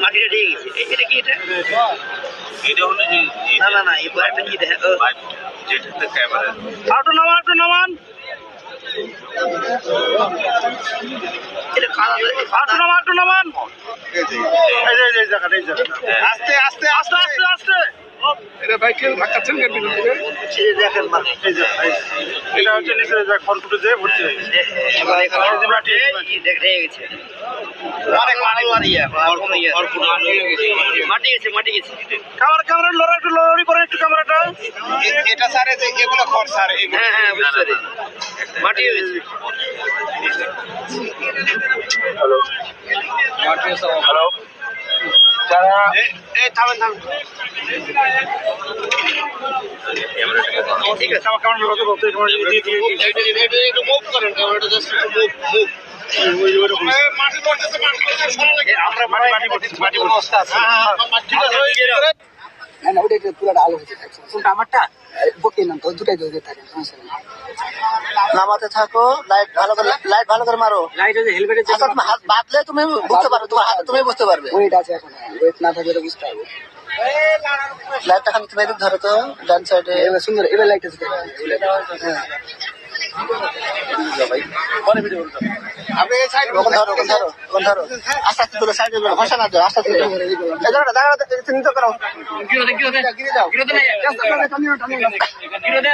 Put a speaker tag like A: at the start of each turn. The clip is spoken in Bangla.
A: মাটিটা দিয়ে গেছে, এটা কি? এটা হলো না না, এবার একটা কি দেখো যেটাতে ক্যামেরা আউটো নামান এটা আউটো নামান এই জায়গাটা আস্তে আস্তে আস্তে আস্তে আস্তে এটা ভাই কেউ ধাক্কাচ্ছেন কেন? দেখেন মানে এটা হচ্ছে নিচে খড়কুটো দিয়ে ভর্তি হয়ে গেছে, গেছে মাটি গেছে। ক্যামেরা লড়া একটু লড়াড়ি করে একটু ক্যামেরাটা এটা স্যার এগুলো খড় স্যার। হ্যাঁ হ্যাঁ বুঝতে পারি, মাটি গেছে। হ্যালো হ্যালো যারা থামেন ঠিক আছে, আমার ক্যামেরা বলতে মুভ করেন ক্যামেরাটা, জাস্ট মুভ আমরা মাটি
B: না ওটা পুরোটা আলো হচ্ছে কোনটা আমারটা বকে নাম তো দুটাই ধরে থাকে সমস্যা নেই। নামাতে থাকো, লাইট ভালো করে মারো। লাইট আছে হেলমেটে যে হাত বাঁধলে তুমি বুঝতে পারবে, তোমার হাতে তুমি বুঝতে পারবে। ওয়েট আছে এখন, ওয়েট না থাকলে তো বুঝতে পারবে। লাইটটা খালি তুমি ধরো তো ডান সাইডে, এবার সুন্দর এবার লাইট আছে। হ্যাঁ পরে ভিডিও করতে আপনি এই সাইড ধরো আস্তে আস্তে তুলে সাইডে ঘষা না দাও, আস্তে আস্তে এই জায়গাটা চিহ্নিত করো। গিরো দে